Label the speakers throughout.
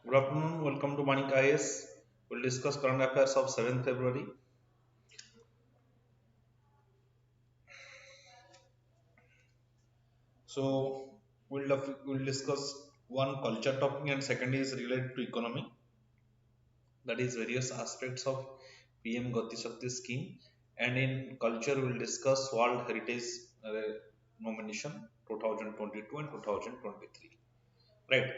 Speaker 1: Good afternoon. Welcome to Manik Ias. We'll discuss current affairs of 7th February. So we'll discuss one culture topic and second is related to economy. That is various aspects of PM Gati Shakti scheme. And in culture we'll discuss World Heritage nomination 2022 and 2023. Right.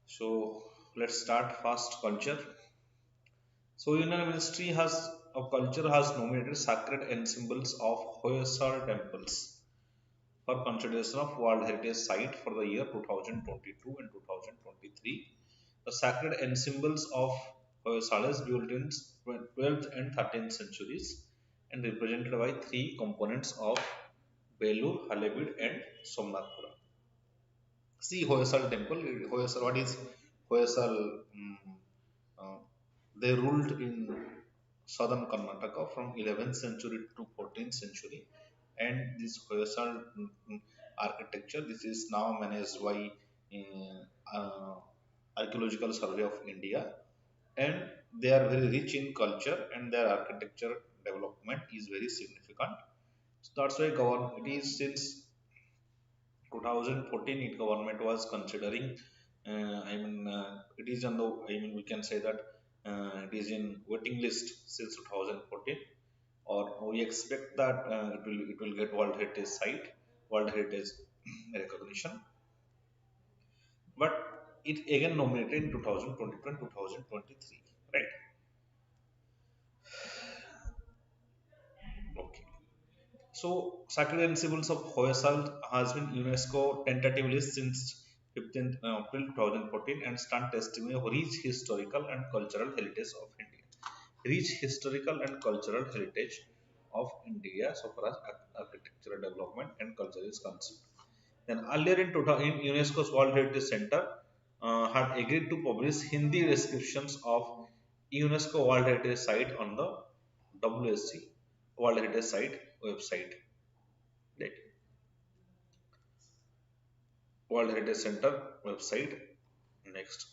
Speaker 1: So let's start first culture. So, Union Ministry has of Culture has nominated sacred and symbols of Hoysala temples for consideration of World Heritage Site for the year 2022 and 2023. The sacred and symbols of Hoysala is built in 12th and 13th centuries and represented by three components of Belur, Halebid, and Somnathpura. See Hoysala temple. Hoysala, what is Hoysala? Uh, they ruled in southern Karnataka from 11th century to 14th century, and this Hoysala architecture this is now managed by Archaeological Survey of India, and they are very rich in culture and their architecture development is very significant. So that's why government it is since 2014 it government was considering it is on the we can say that it is in waiting list since 2014 or we expect that it will get world heritage site world heritage recognition, but it again nominated in 2022 and 2023, right? Okay. So, Sacred and Symbols of Hoysala has been UNESCO tentatively since 15th April 2014 and stand testimony of rich historical and cultural heritage of India. Rich historical and cultural heritage of India so far as architectural development and culture is concerned. Then earlier in UNESCO's World Heritage Center had agreed to publish Hindi descriptions of UNESCO World Heritage Site on the WSC World Heritage Site website. Right. World Heritage Center website. Next,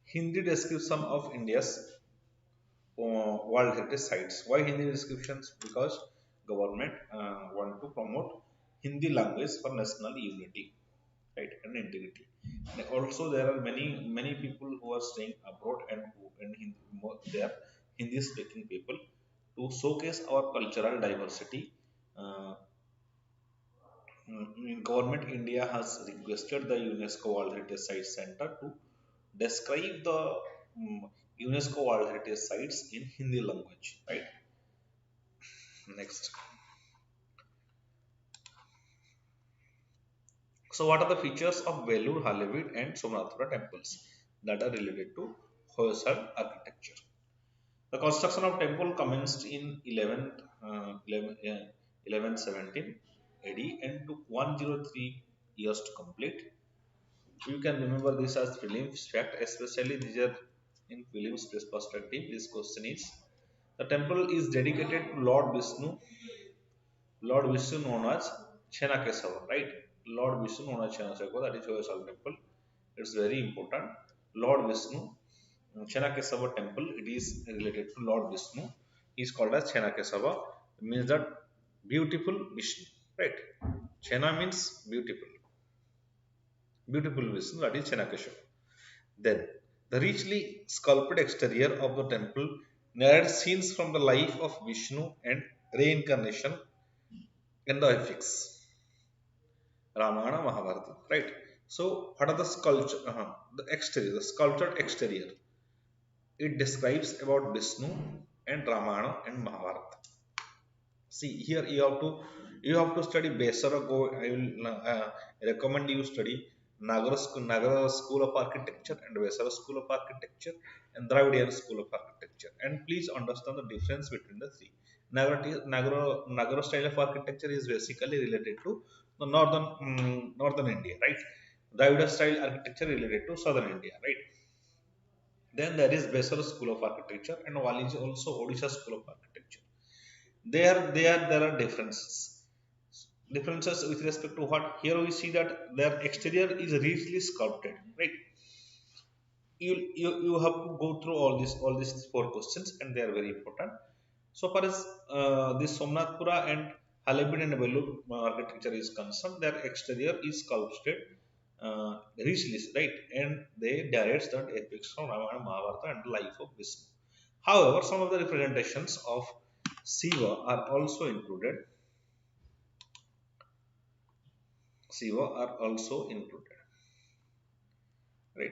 Speaker 1: Hindi description of India's World Heritage sites. Why Hindi descriptions? Because government want to promote Hindi language for national unity, right, and integrity. And also, there are many people who are staying abroad and who and they are Hindi speaking people to showcase our cultural diversity. Uh, Government India has requested the UNESCO World Heritage Sites Center to describe the UNESCO World Heritage Sites in Hindi language. Right. Next. So, what are the features of Vellore, Halevid, and Somnathpura temples that are related to Hoysala architecture? The construction of temple commenced in 1117 AD and took 103 years to complete. You can remember this as prelims fact, especially these are in prelims perspective. This question is the temple is dedicated to Lord Vishnu known as Chenakesava, right? Lord Vishnu known as Chenakesava, that is Hoysala temple. It's very important. Lord Vishnu, Chenakesava temple, it is related to Lord Vishnu. He is called as Chenakesava, means that beautiful Vishnu, right? Chena means beautiful, beautiful Vishnu, that is Chenakesava. Then, the richly sculpted exterior of the temple narrates scenes from the life of Vishnu and reincarnation in the epics, Ramayana, Mahabharata, right? So, what are the sculpture? The exterior, the sculptured exterior. It describes about Vishnu and Ramayana and Mahabharata. See here, you have to study Besara. Go, I will recommend you study Nagara School of Architecture and Vesara School of Architecture and Dravidian School of Architecture. And please understand the difference between the three. Nagara style of architecture is basically related to the northern India, right? Dravida style architecture related to southern India, right? Then there is Besar School of Architecture and one is also Odisha School of Architecture. There are differences. Differences with respect to what? Here we see that their exterior is richly sculpted, right? You have to go through all these four questions, and they are very important. So far as this Somnathpura and Halabid and Belur architecture is concerned, their exterior is sculpted richly, right? And they narrates the epics from Ramayana, Mahabharata, and the life of Vishnu. However, some of the representations of Shiva are also included. Shiva are also included, right?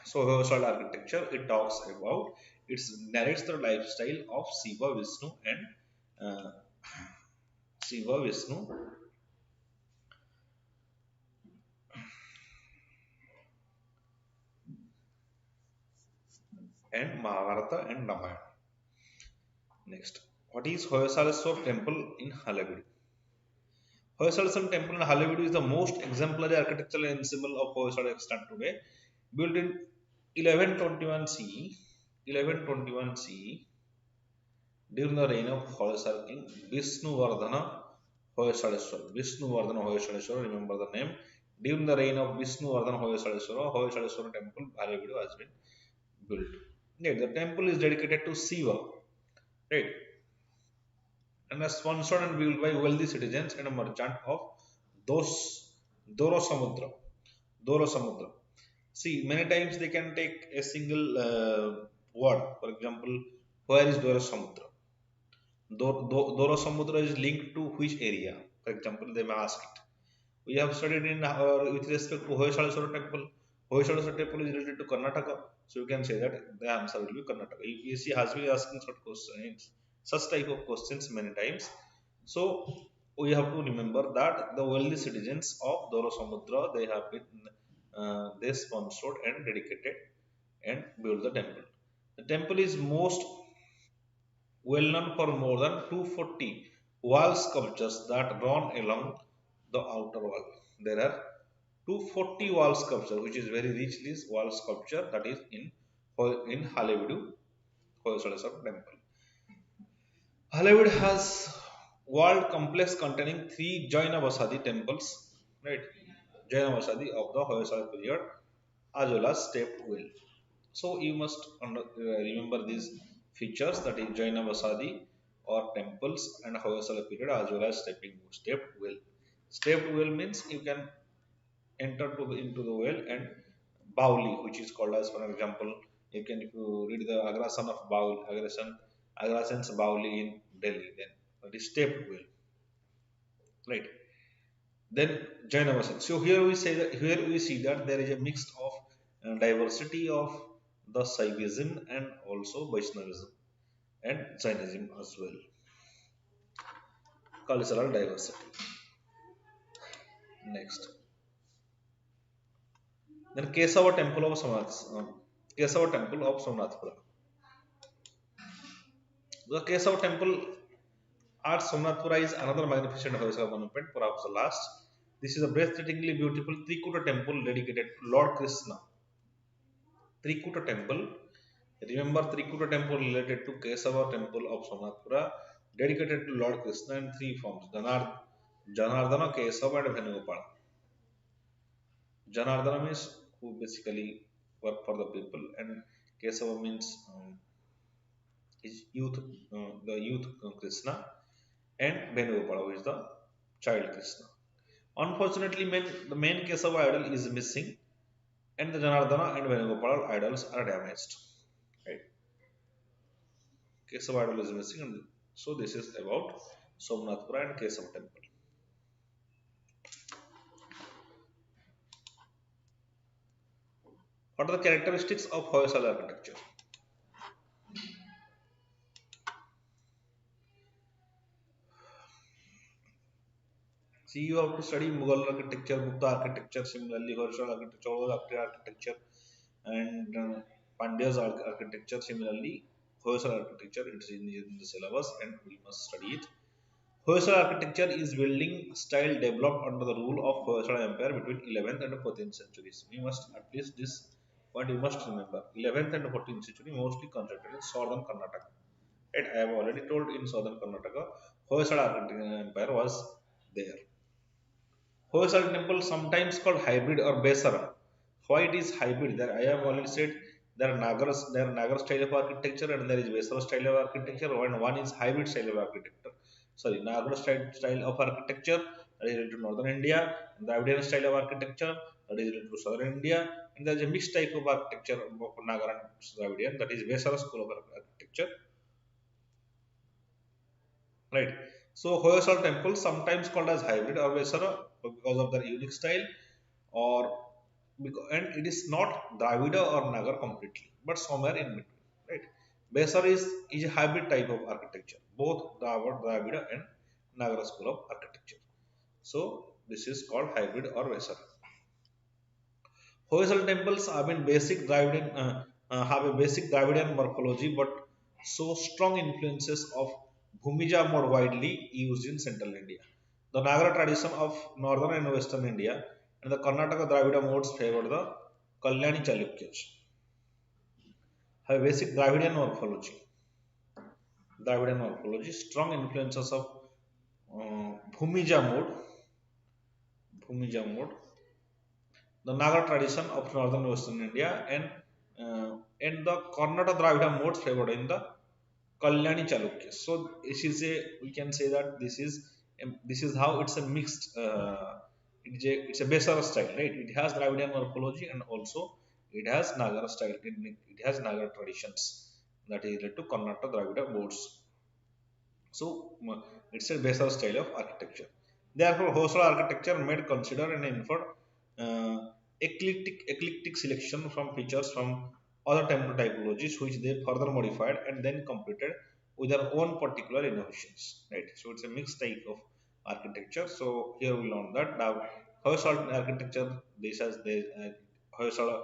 Speaker 1: So Hoysala architecture, it talks about, it narrates the lifestyle of Shiva, Vishnu, and Shiva, Vishnu, and Mahabharata and Ramayana. Next, what is Hoysalaswar temple in Halagudu? Hoysalaswar temple in Halagudu is the most exemplary architectural ensemble of Hoysala extant today. Built in 1121 CE, 1121 CE, during the reign of Hoysala king Vishnuvardhana Hoysaleswara. Vishnuvardhana Hoysaleswara, remember the name. During the reign of Vishnuvardhana Hoysaleswara, Hoysaleswara temple Halagudu has been built. Yeah, the temple is dedicated to Shiva, right? And is sponsored and built by wealthy citizens and a merchant of those Doro Samudra. Doro Samudra. See, many times they can take a single word. For example, where is Doro Samudra? Doro Samudra is linked to which area? For example, they may ask it. We have studied in with respect to Hoysalaswara temple. Hoysalaswara temple is related to Karnataka, so you can say that the answer will be Karnataka. You see, has been asking such questions, such type of questions many times. So we have to remember that the wealthy citizens of Doro Samudra, they have been they sponsored and dedicated and built the temple. The temple is most well known for more than 240 wall sculptures that run along the outer wall. There are 240 wall sculpture, which is very richly wall sculpture, that is in Halevidu, Hoysalaswara temple. Halevid has walled complex containing three Jaina Vasadi temples, right? Jaina Vasadi of the Hoysala period, as well as stepped well. So you must remember these features, that is Jaina Vasadi or temples and Hoysala period, as well as stepped well. Stepped well means you can enter into the well, and Bauli, which is called as, for example, you can, if you read the Agrasan of Baul, Agrasan's Bauli in Delhi, then that is stepped well, right? Then Jaina Vasadi. So here we see that there is a mix of diversity of the Saivism and also Vaishnavism and Jainism as well. Cultural diversity. Next, then Kesava temple of Kesava temple of Somnathpura. The Kesava temple at Somnathpura is another magnificent Hoysala monument, perhaps the last. This is a breathtakingly beautiful Trikuta temple dedicated to Lord Krishna. Trikuta temple. Remember, Trikuta temple related to Kesava temple of Somnathpura, dedicated to Lord Krishna in three forms: Janardana, Kesava, and Venugopala. Janardana means who basically work for the people, and Kesava means his youth, the youth Krishna, and Venugopala, who is the child Krishna. Unfortunately, the main Kesava idol is missing, and the Janardana and Venugopala idols are damaged. Right? Kesava idol is missing, and so this is about Somnathpura and Kesava temple. What are the characteristics of Hoysala architecture? See, you have to study Mughal architecture, Gupta architecture, similarly Hoysala architecture, Cholak architecture, and Pandya's architecture. Similarly, Hoysala architecture, it is in the syllabus, and we must study it. Hoysala architecture is building style developed under the rule of Hoysala Empire between 11th and 14th centuries. We must, at least this point you must remember, 11th and 14th century mostly concentrated in southern Karnataka. Right? I have already told, in southern Karnataka, Hoysala Empire was there. Hoysala temple sometimes called hybrid or Besara. Why it is hybrid? There I have already said there are Nagar style of architecture and there is Besara style of architecture, and one is hybrid style of architecture. Sorry, Nagar style of architecture that is related to northern India, and Dravidian style of architecture that is related to southern India, and there is a mixed type of architecture of Nagar and Dravidian that is Besara school of architecture, right? So Hoysala temple sometimes called as hybrid or Vesara because of their unique style, or and it is not Dravida or Nagar completely, but somewhere in between, right? Besar is a hybrid type of architecture, both Dravida and Nagar school of architecture. So this is called hybrid or Vesar. Hoysala temples have a basic Dravidian morphology, but show strong influences of Bhumija more widely used in central India. The Nagara tradition of northern and western India and the Karnataka Dravida modes favor the Kalyani Chalukyas. Have a basic Dravidian morphology, strong influences of Bhumija mode, the Naga tradition of northern western India, and the Karnataka Dravida modes favored in the Kalyani Chalukya. So this is a we can say that this is how it's a mixed it's a Besara style, right? It has Dravidian morphology and also it has Nagara style. It has Nagara traditions that is related to Karnataka Dravida modes. So it's a Besar style of architecture. Therefore, Hosala architecture made consider and infer eclectic selection from features from other temple typologies, which they further modified and then completed with their own particular innovations. Right. So it's a mixed type of architecture. So here we learn that now Hosala architecture. This has the Hosala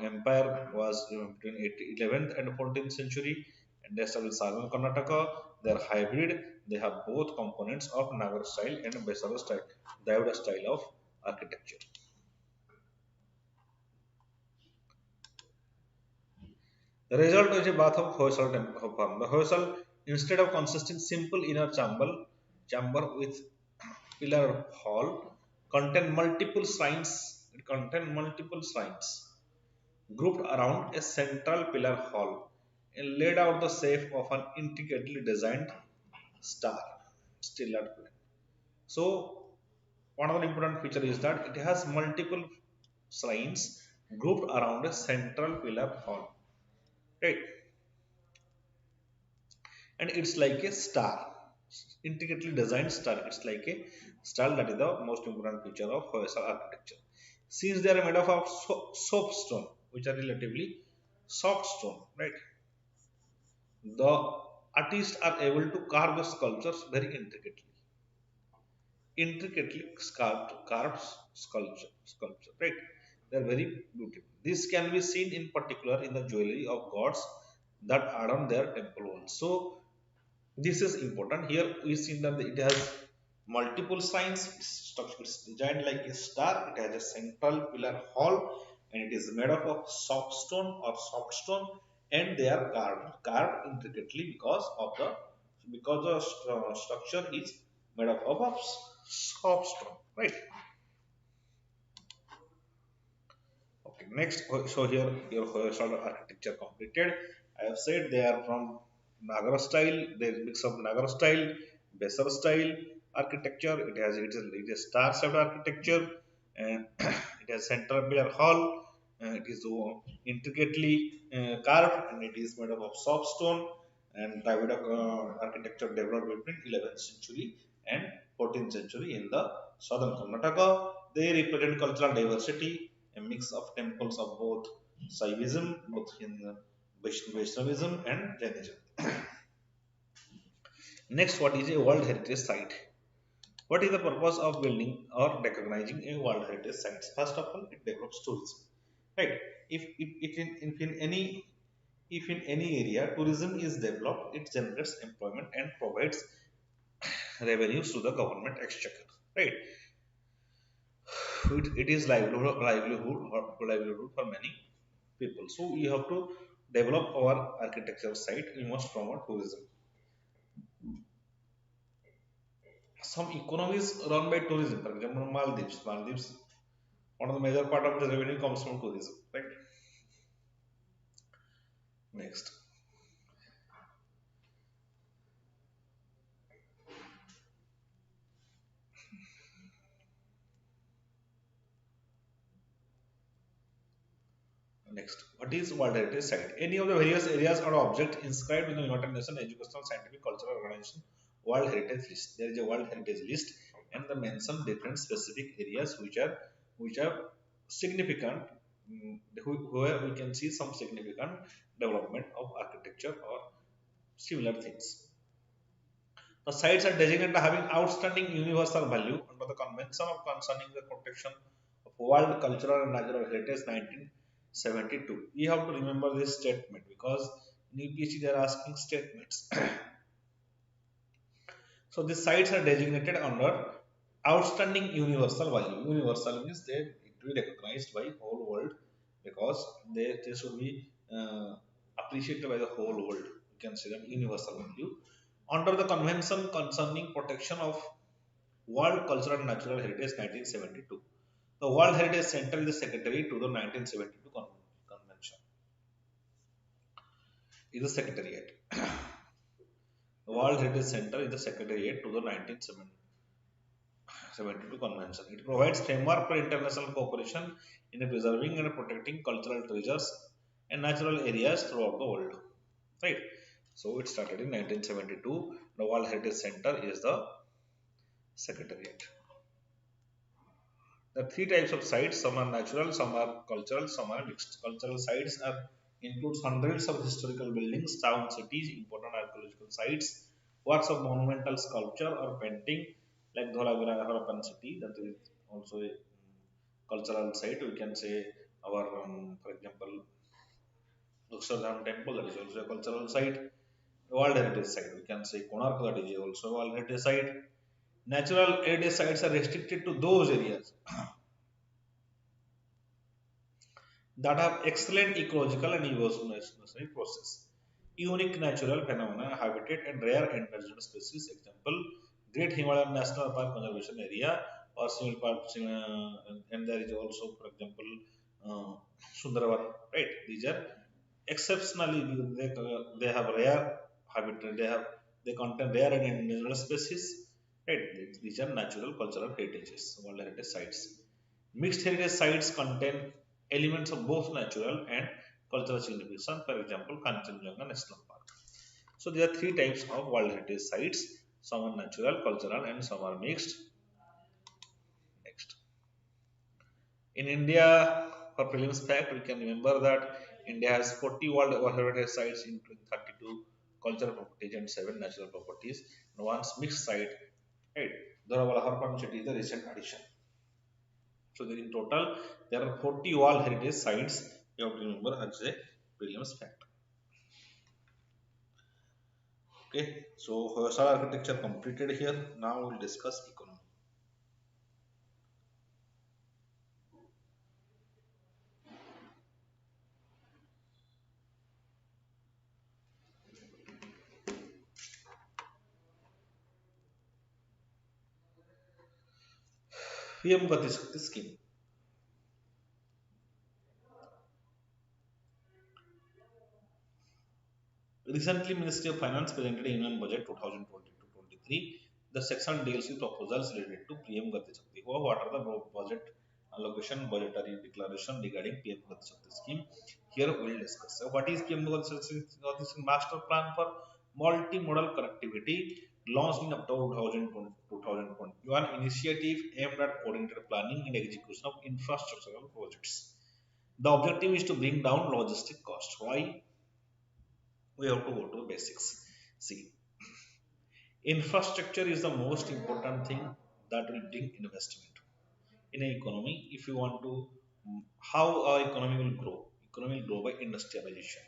Speaker 1: empire was between 11th and 14th century, and they established southern Karnataka. They are hybrid. They have both components of Nagar style and Besara style, Dravida style of architecture. The result is a bath of Hoysala temple form. The Hoysala, instead of consisting simple inner chamber with pillar hall, contain multiple shrines. It contain multiple shrines grouped around a central pillar hall and laid out the shape of an intricately designed star, stellar plane. So one of the important feature is that it has multiple shrines grouped around a central pillar hall, right? And it's like a star, intricately designed star. It's like a star. That is the most important feature of Hoysala architecture. Since they are made of soapstone, which are relatively soft stone, right? The artists are able to carve the sculptures very intricately carved sculpture, right? They're very beautiful. This can be seen in particular in the jewelry of gods that adorn their temple walls. So this is important. Here we see that it has multiple signs. It's designed like a star. It has a central pillar hall, and it is made up of soft stone or soft stone, and they are carved intricately because the structure is made up of soft stone, right? Okay, next, so here your Hoysala architecture completed. I have said they are from Nagara style. They mix of Nagara style, Besar style architecture. It is star shaped architecture, and it has central pillar hall. It is intricately carved, and it is made up of soft stone. And Dravida architecture developed between 11th century and 14th century in the southern Karnataka. They represent cultural diversity, a mix of temples of both Saivism, both in Vaishnavism and Jainism. Next, what is a World Heritage Site? What is the purpose of building or recognizing a World Heritage Site? First of all, it develops tourism, right? If in any area tourism is developed, it generates employment and provides revenues to the government exchequer, right? It is livelihood for many people. So you have to develop our architecture site. We must promote tourism. some economies run by tourism. For example, Maldives. Maldives, one of the major part of the revenue comes from tourism, right? Next. Next, what is World Heritage Site? Any of the various areas or object inscribed in the United Nations Educational, Scientific, Cultural Organization World Heritage List. There is a World Heritage List, and they mention different specific areas which are significant, where we can see some significant development of architecture or similar things. The sites are designated having outstanding universal value under the Convention of Concerning the Protection of World Cultural and Natural Heritage 1972. We have to remember this statement because in UPSC they are asking statements. So these sites are designated under outstanding universal value. Universal means they it will be recognized by whole world because they should be appreciated by the whole world. You can say that universal value under the Convention Concerning Protection of World Cultural and Natural Heritage 1972. The World Heritage Center is the secretary to the 1972 convention. Is the secretariat. The World Heritage Center is the secretariat to the 1972 convention. It provides framework for international cooperation in preserving and protecting cultural treasures and natural areas throughout the world. Right. So it started in 1972. The World Heritage Center is the secretariat. The three types of sites, some are natural, some are cultural, some are mixed. Cultural sites are includes hundreds of historical buildings, town cities, important archaeological sites, works of monumental sculpture or painting like Dholavira Harappan city, that is also a cultural site. We can say our, for example, Luxor temple, that is also a cultural site. World Heritage Site, we can say Konark, that is also a World Heritage Site. Natural heritage sites are restricted to those areas that have excellent ecological and evolutionary process, unique natural phenomena, habitat and rare endangered species. Example, Great Himalayan National Park Conservation Area or Single Park, and there is also, for example, uh, Sundarban. Right, these are exceptionally they have rare habitat. They contain rare and endangered species. Right, these are natural cultural heritages, World Heritage Sites. Mixed heritage sites contain elements of both natural and cultural significance. For example, Kanchenjunga National Park. So there are three types of World Heritage sites. Some are natural, cultural, and some are mixed. Next, in India, for prelims fact, we can remember that India has 40 World Heritage sites, including 32 cultural properties and 7 natural properties, and one mixed site. Right, Dharawala Harpan city is the recent addition. So in total, there are 40 World Heritage sites. You have to remember as a prelims fact. Okay, so Hoysala architecture completed here. Now we'll discuss economy. PM Gati Shakti scheme. Recently, Ministry of Finance presented a Union Budget 2022-23. The section deals with proposals related to PM Gati Shakti. What are the budget allocation, budgetary declaration regarding PM Gati Shakti scheme? Here we will discuss. So, what is PM Gati Shakti Master Plan for Multimodal Connectivity, launched in October 2021, initiative aimed at coordinated planning and execution of infrastructural projects. The objective is to bring down logistic cost. Why? We have to go to the basics. See, infrastructure is the most important thing that will bring investment in an economy. If you want to, how our economy will grow? Economy will grow by industrialization,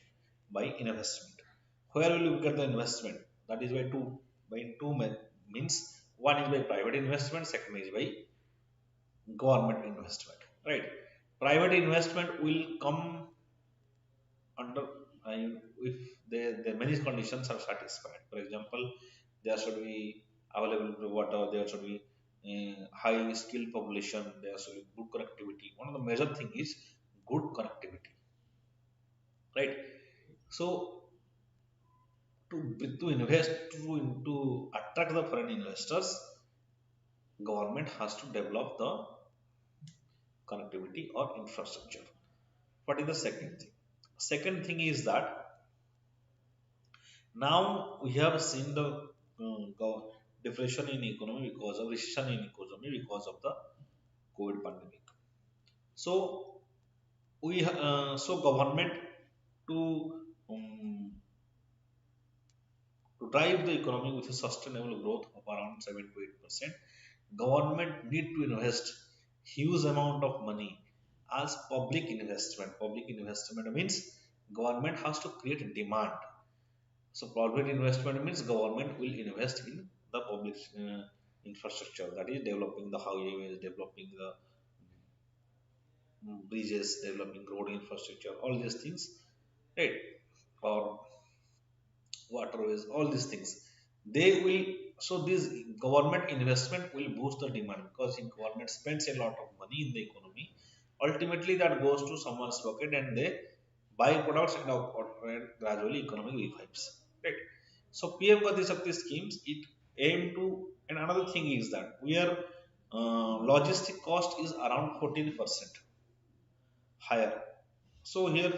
Speaker 1: by investment. Where will you get the investment? That is by two means. One is by private investment, second is by government investment. Right? Private investment will come under, if the many conditions are satisfied. For example, there should be available water, there should be high skilled population, there should be good connectivity. One of the major thing is good connectivity, right? So to invest to attract the foreign investors, government has to develop the connectivity or infrastructure. What is the second thing? Second thing is that now we have seen the depression in economy because of recession in economy because of the COVID pandemic. So so government to um, to drive the economy with a sustainable growth of around 7 to 8%, government need to invest huge amount of money as public investment. Public investment means government has to create demand. So public investment means government will invest in the public infrastructure, that is developing the highways, developing the bridges, developing road infrastructure, all these things, right? Or waterways, all these things. They will, so this government investment will boost the demand because in government spends a lot of money in the economy. Ultimately, that goes to someone's pocket and they buy products and gradually economy revives. Right. So PM Gati Shakti schemes, it aim to, and another thing is that we are logistic cost is around 14% higher. So here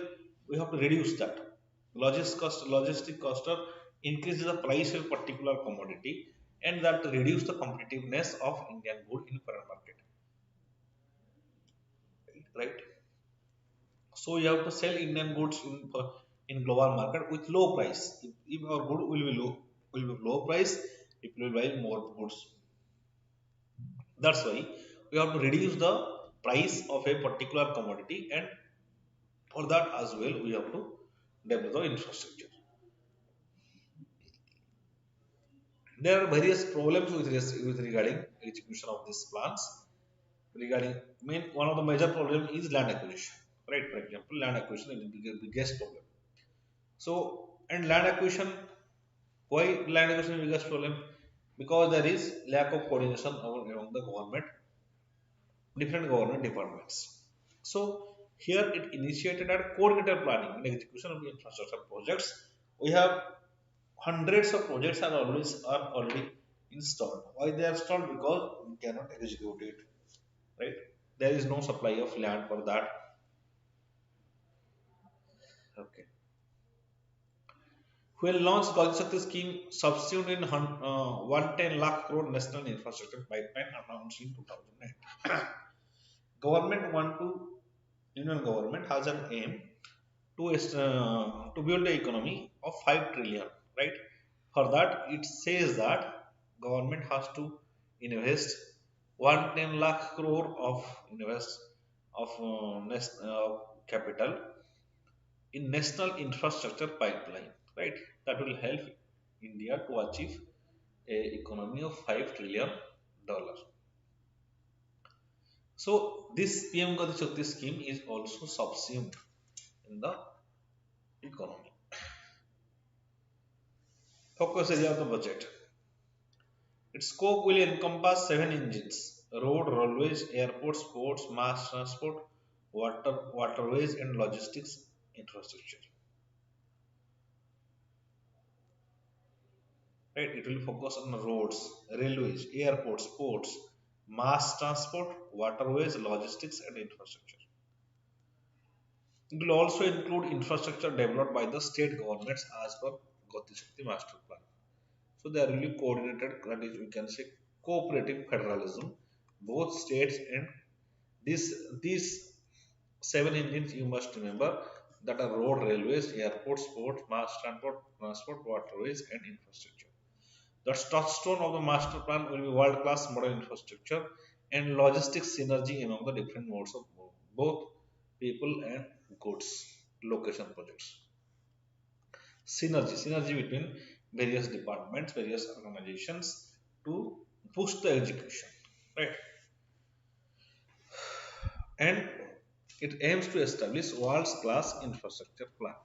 Speaker 1: we have to reduce that. Logistic cost of increases the price of particular commodity and that reduce the competitiveness of Indian good in foreign market. Right? So you have to sell Indian goods in global market with low price. If our good will be low price, people will buy more goods. That's why we have to reduce the price of a particular commodity, and for that as well we have to develop the infrastructure. There are various problems with regarding execution of these plans. Regarding one of the major problem is land acquisition. Right, for example, land acquisition is the biggest problem. So, and land acquisition, why land acquisition is the biggest problem? Because there is lack of coordination among the different government departments. So here it initiated a coordinated planning and execution of the infrastructure projects. We have hundreds of projects are already installed. Why they are installed? Because we cannot execute it, right? There is no supply of land for that. Okay. When launched, Gati Shakti scheme subsumed in 110 lakh crore national infrastructure pipeline announced in 2009. Government want to Union government has an aim to build the economy of 5 trillion, right? For that it says that government has to invest 110 lakh crore of invest of capital in national infrastructure pipeline, right? That will help India to achieve a economy of 5 trillion dollars. So this PM Gati Shakti scheme is also subsumed in the economy. Focus area of the budget. Its scope will encompass 7 engines: road, railways, airports, ports, mass transport, waterways, and logistics infrastructure. Right? It will focus on roads, railways, airports, ports, mass transport, waterways, logistics, and infrastructure. It will also include infrastructure developed by the state governments as per Gati Shakti Master Plan. So they are really coordinated, that is, we can say cooperative federalism. Both states and these 7 engines you must remember, that are road, railways, airports, ports, mass transport, waterways, and infrastructure. The touchstone of the master plan will be world-class modern infrastructure and logistics synergy among the different modes of both people and goods location projects. Synergy between various departments, various organizations to push the execution, right? And it aims to establish world's class infrastructure plan.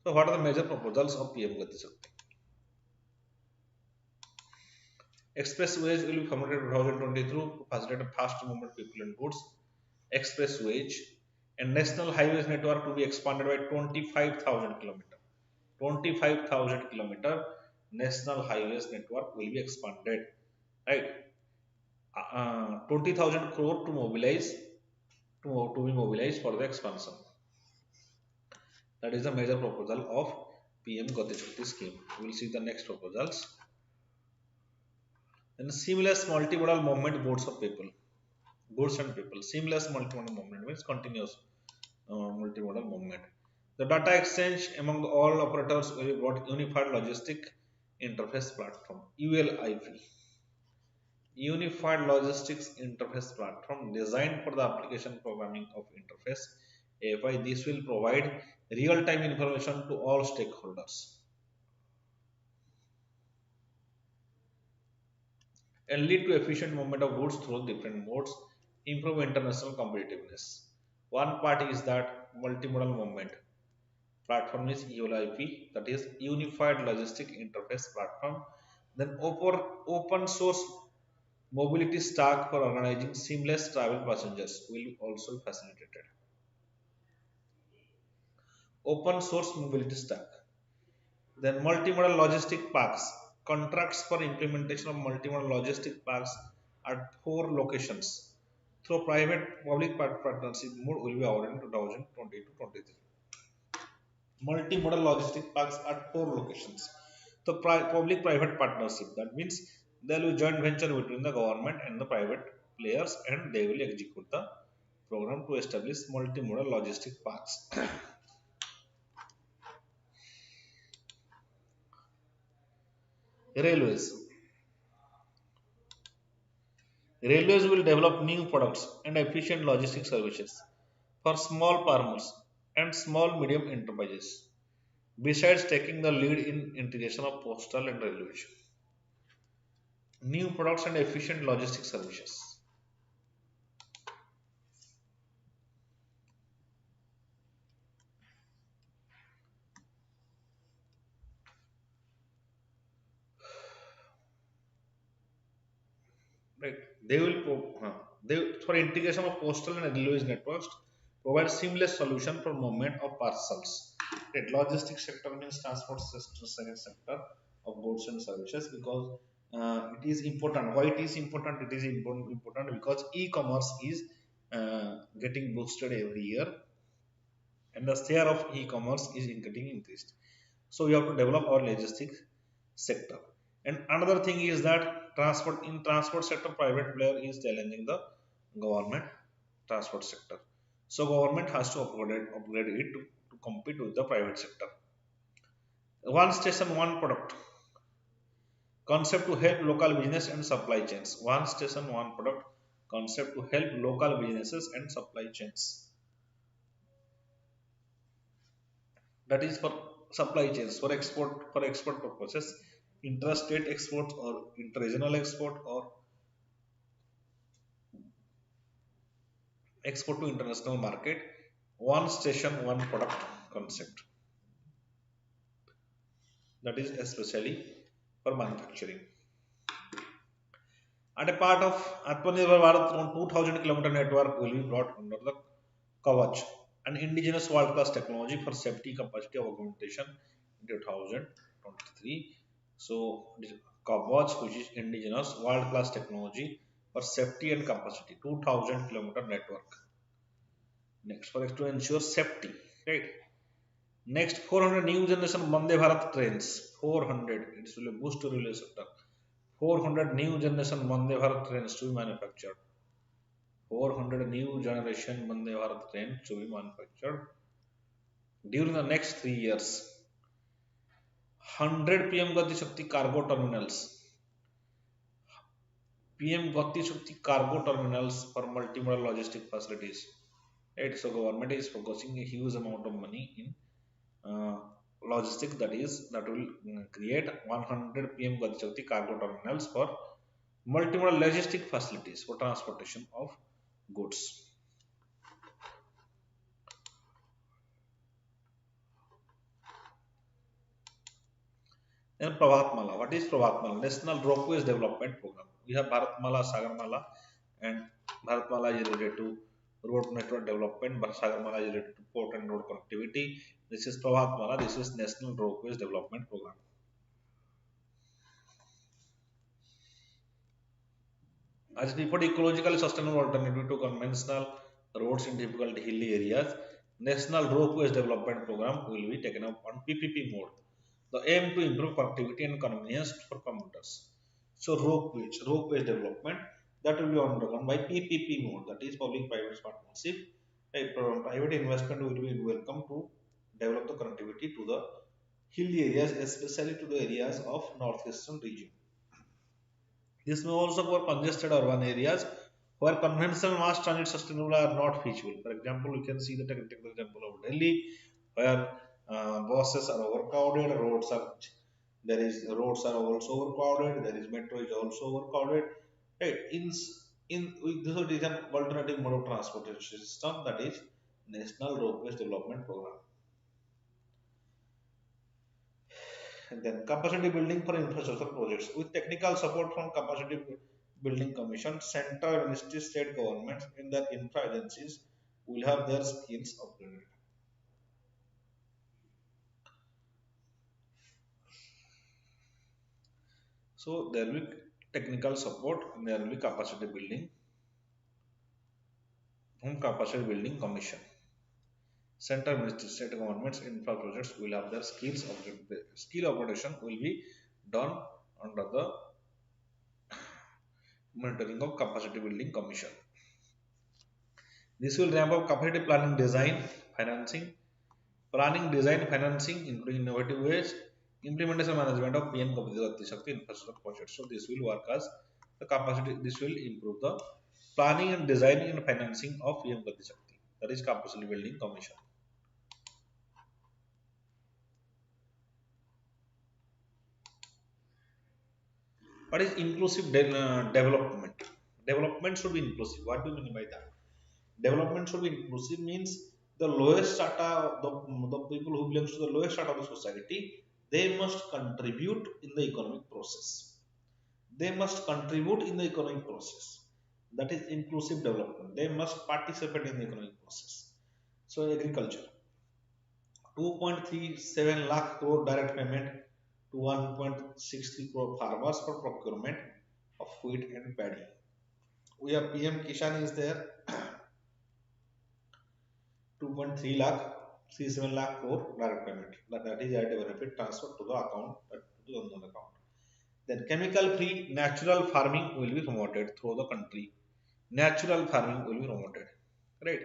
Speaker 1: So what are the major proposals of PM Gati Shakti? Expressways will be formulated in 2023 to facilitate fast movement people and goods. Expressways and national highways network to be expanded by 25,000 kilometer. 25,000 kilometer national highways network will be expanded. Right? 20,000 crore to mobilize to be mobilized for the expansion. That is the major proposal of PM Gati Shakti scheme. We will see the next proposals. And seamless multimodal movement boats of people, goods and people. Seamless multimodal movement means continuous multimodal movement. The data exchange among all operators will be brought unified logistic interface platform ULIP. Unified Logistics Interface Platform designed for the application programming of interface API. This will provide real-time information to all stakeholders and lead to efficient movement of goods through different modes, improve international competitiveness. One part is that multimodal movement platform is ULIP, that is Unified Logistic Interface Platform. Then open source mobility stack for organizing seamless travel passengers will also be facilitated. Open source mobility stack. Then multimodal logistic parks. Contracts for implementation of multimodal logistic parks at 4 locations through private public partnership mode will be awarded in 2020 to 23. Multimodal logistic parks at 4 locations. The public private partnership, that means there will be joint venture between the government and the private players and they will execute the program to establish multimodal logistic parks. Railways. Railways will develop new products and efficient logistic services for small farmers and small medium enterprises, besides taking the lead in integration of postal and railways. New products and efficient logistic services. Right. They will for integration of postal and railways networks provide seamless solution for movement of parcels. Right. Logistics sector means transport sector of goods and services because it is important. Why it is important? It is important because e-commerce is getting boosted every year and the share of e-commerce is getting increased. So we have to develop our logistics sector. And another thing is that transport sector private player is challenging the government transport sector. So government has to upgrade it to compete with the private sector. One station, one product concept to help local business and supply chains. One station, one product concept to help local businesses and supply chains. That is for supply chains for export purposes, interstate export or interregional export or export to international market. One station one product concept, that is especially for manufacturing. And a part of Atmanirbhar Bharat around 2000 kilometer network will be brought under the Kavach, an indigenous world class technology for safety capacity of augmentation in 2023. So Kavach, which is indigenous world class technology for safety and capacity, 2000 kilometer network. Next, for it to ensure safety, right? Next, 400 new generation Vande Bharat trains. 400. It will boost to railway sector. 400 new generation Vande Bharat trains to be manufactured. 400 new generation Vande Bharat trains to be manufactured during the next 3 years. 100 PM Gati Shakti cargo terminals. PM Gati Shakti cargo terminals for multimodal logistic facilities. Right, so government is focusing a huge amount of money in logistics, that will create 100 PM Gati Shakti cargo terminals for multimodal logistic facilities for transportation of goods. Then Pravatmala. What is Pravatmala? National Ropeways Development Program. We have Bharatmala, Sagarmala, and Bharatmala is related to road network development, but Sagarmala is related to port and road connectivity. This is Pravatmala. This is National Ropeways Development Program. As we put ecologically sustainable alternative to conventional roads in difficult hilly areas, National Ropeways Development Program will be taken up on PPP mode. The aim to improve connectivity and convenience for commuters. So ropeways development that will be undergone by PPP mode, that is public-private partnership. Private investment will be welcome to develop the connectivity to the hilly areas, especially to the areas of northeastern region. This may also cover congested urban areas where conventional mass transit sustainable are not feasible. For example, you can see the technical example of Delhi, where buses are overcrowded, roads are also overcrowded. There is metro is also overcrowded. Right? This is an alternative mode of transportation system, that is National Roadways Development Program. And then capacity building for infrastructure projects with technical support from capacity building commission, center, ministry, state governments in their infra agencies will have their skills upgraded. So there will be technical support and there will be capacity building from capacity building commission. Center, ministry, state governments, infra projects will have their skills upgraded. Skill upgradation will be done under the monitoring of capacity building commission. This will ramp up capacity planning, design, financing, including innovative ways, implementation management of PM Gati Shakti infrastructure projects. So this will work as the capacity. This will improve the planning and design and financing of PM Gati Shakti. That is capacity building commission. What is inclusive development? Development should be inclusive. What do you mean by that? Development should be inclusive means the lowest strata, the people who belongs to the lowest strata of the society, they must contribute in the economic process. They must contribute in the economic process. That is inclusive development. They must participate in the economic process. So agriculture, 2.37 lakh crore direct payment to 1.63 crore farmers for procurement of wheat and paddy. We have PM Kishan is there, 2.3 lakh, 37 lakh crore direct payment. That is direct benefit transferred to the account, to the unknown account. Then chemical free natural farming will be promoted through the country. Natural farming will be promoted. Right?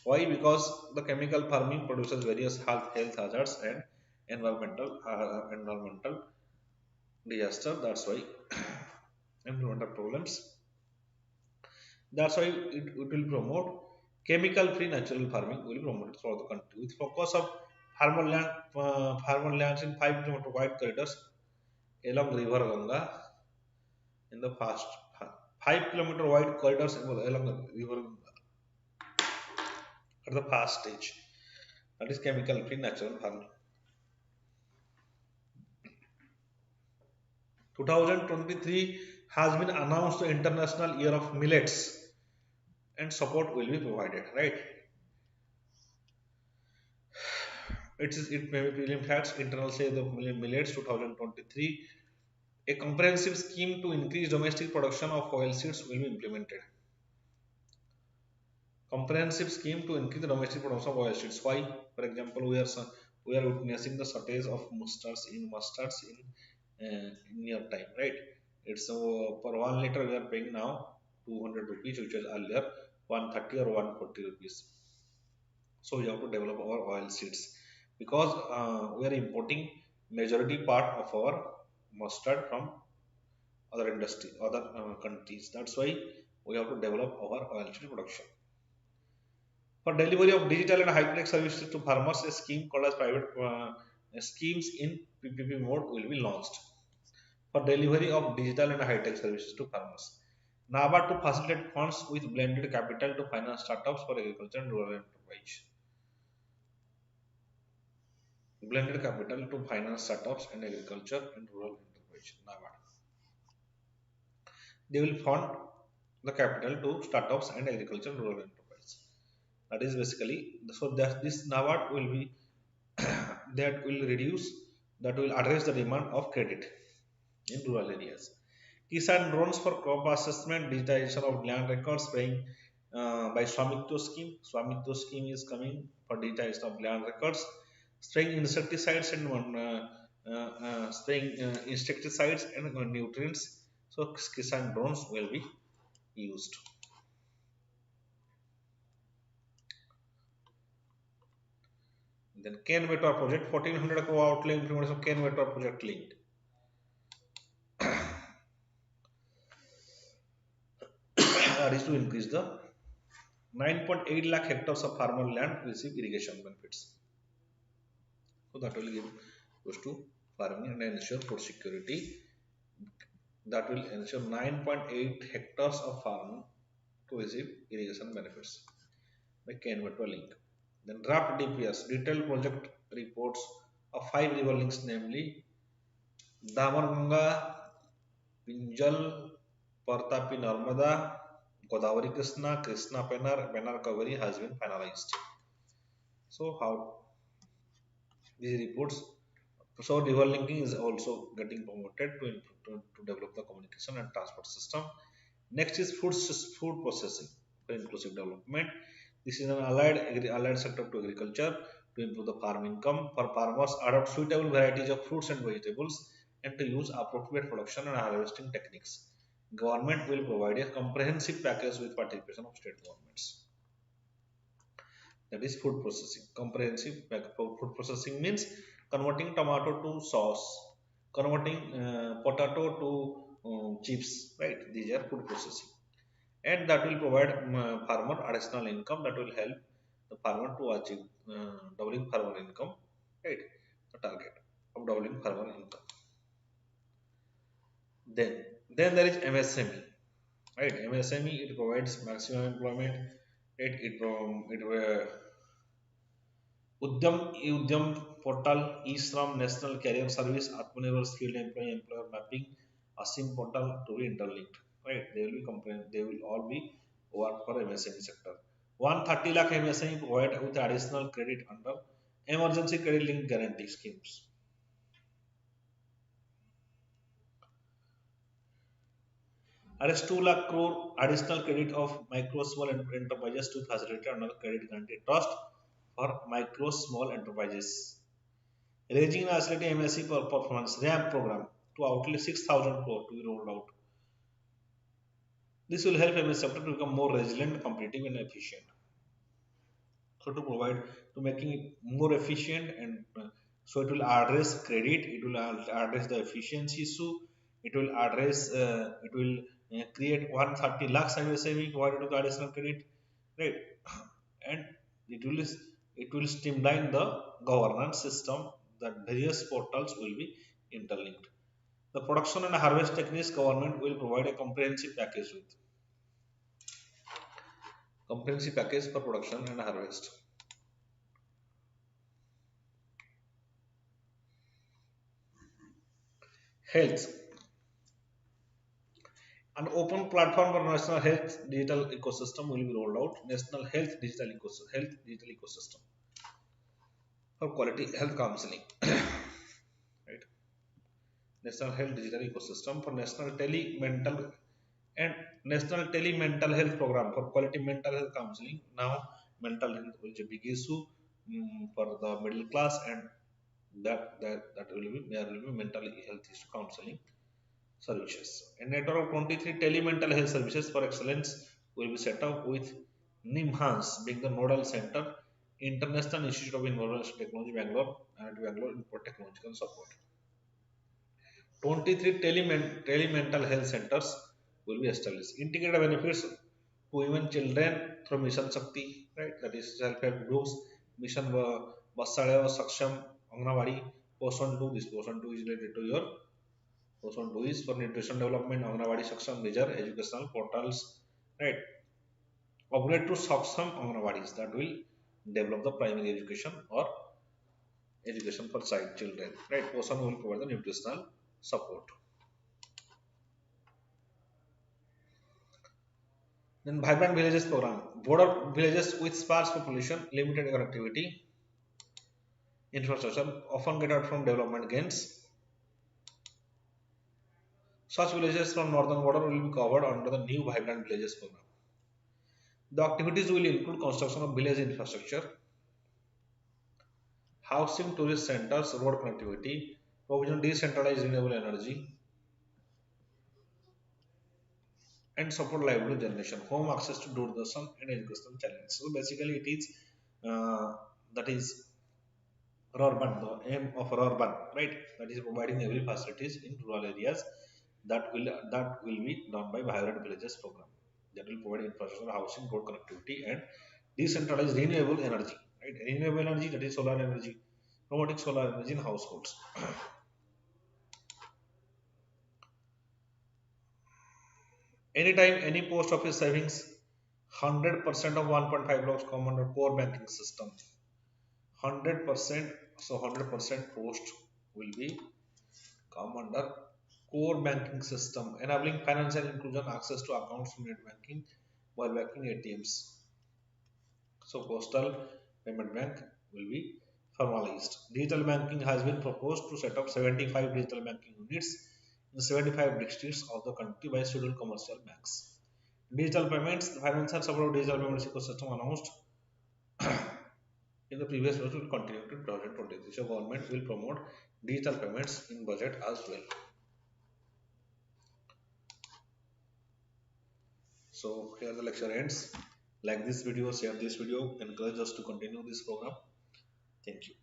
Speaker 1: Why? Because the chemical farming produces various health hazards and environmental disaster. That's why environmental problems. That's why it will promote chemical free natural farming will be promoted throughout the country with focus of farmer lands in 5 kilometer wide corridors along river Ganga in the past 5 kilometer wide corridors along the river Ganga at the past stage. That is chemical free natural farming. 2023 has been announced the International Year of Millets and support will be provided, right? It may be prelim facts, internal say the millets 2023. A comprehensive scheme to increase domestic production of oilseeds will be implemented. Comprehensive scheme to increase the domestic production of oilseeds. Why? For example, we are witnessing the shortage of mustards in near time, right? It's for 1 liter we are paying now 200 rupees, which was earlier 130 or 140 rupees. So we have to develop our oil seeds because we are importing majority part of our mustard from other countries. That's why we have to develop our oil seed production. For delivery of digital and high-tech services to farmers, a scheme called as private schemes in PPP mode will be launched for delivery of digital and high-tech services to farmers. NABARD to facilitate funds with blended capital to finance startups for agriculture and rural enterprise. blended capital to finance startups and agriculture and rural enterprise. NABARD. They will fund the capital to startups and agriculture and rural enterprise. That is basically, so that this NABARD will be that will reduce, that will address the demand of credit in rural areas. Kisan drones for crop assessment, digitization of land records paying by Swamitwa scheme. Swamitwa scheme is coming for digitization of land records, spraying insecticides and spraying insecticides and nutrients. So Kisan drones will be used. Then Ken Metro project, 1400 crore outlay implementation of Ken Metro project linked. That is to increase the 9.8 lakh hectares of farmer land receive irrigation benefits. So that will give goes to farming and ensure food security. That will ensure 9.8 hectares of farm to receive irrigation benefits by Canvas link. Then draft DPS, detailed project reports of 5 river links, namely Damarganga, Pinjal, Partapi Narmada, Godavari Krishna, Krishna Pennar, Pennar Kaveri has been finalized. So how these reports, so river linking is also getting promoted to develop the communication and transport system. Next is food processing for inclusive development. This is an allied sector to agriculture to improve the farm income for farmers, adopt suitable varieties of fruits and vegetables, and to use appropriate production and harvesting techniques. Government will provide a comprehensive package with participation of state governments. That is food processing. Comprehensive food processing means converting tomato to sauce, converting potato to chips, right? These are food processing, and that will provide farmer additional income, that will help the farmer to achieve doubling farmer income, right? The target of doubling farmer income. Then there is MSME, right? MSME, it provides maximum employment. It Udyam portal, eShram, National Career Service, Atmanirbhar Skilled Employee, Employer Mapping, Asim portal to be interlinked. Right? They will be they will all be work for MSME sector. 130 lakh MSME provide with additional credit under emergency credit link guarantee schemes. Arrest 2 lakh crore additional credit of micro small enterprises to facilitate under credit guarantee trust for micro small enterprises. Raising Nationality MSc performance ramp program to outlay 6,000 crore to be rolled out. This will help MSc sector to become more resilient, competitive, and efficient. So to provide, to making it more efficient, and so it will address credit, it will address the efficiency issue, it will address, it will create 130 lakhs MSME provided to the additional credit, right? And it will streamline the governance system, that various portals will be interlinked. The production and harvest techniques, government will provide a comprehensive package for production and harvest. Health, an open platform for national health digital ecosystem will be rolled out. National health digital ecosystem for quality health counseling. Right? National health digital ecosystem for national tele mental health program for quality mental health counseling. Now mental health is a big issue for the middle class, and that will be, there will be mental health issue counseling services. A network of 23 telemental health services for excellence will be set up, with NIMHANS being the nodal center, International Institute of Information Technology, Bangalore, and Bangalore for technological support. 23 telemental health centers will be established. Integrated benefits to women, children through Mission Shakti, right? That is self-help groups, Mission Vasalaya, Saksham, Anganwadi, Poson 2. This Poson 2 is related to your Poson 2 is for nutrition development, Anganwadi, Saksham, major educational portals, right? Upgrade to Saksham Anganwadis, that will develop the primary education or education for child children, right? Person will provide the nutritional support. Then vibrant villages program, border villages with sparse population, limited connectivity, infrastructure often get out from development gains. Such villages from northern border will be covered under the new vibrant villages program. The activities will include construction of village infrastructure, housing, tourist centers, road connectivity, provision decentralized renewable energy, and support livelihood generation, home access to Doordarshan and educational channels. So basically, it is that is urban, the aim of urban, right? That is providing every facilities in rural areas. That will be done by vibrant villages program. That will provide infrastructure, housing, road connectivity, and decentralized renewable energy. Right? Renewable energy, that is solar energy, promoting solar energy in households. Anytime any post office savings, 100% of 1.5 lakhs come under core banking system. 100%, so 100% post will be come under core banking system, enabling financial inclusion, access to accounts from net banking while banking ATMs. So postal payment bank will be formalized. Digital banking has been proposed to set up 75 digital banking units in 75 districts of the country by scheduled commercial banks. Digital payments, the financial support of digital payments ecosystem announced in the previous budget will continue to 2023. So government will promote digital payments in budget as well. So here the lecture ends. Like this video, share this video, encourage us to continue this program. Thank you.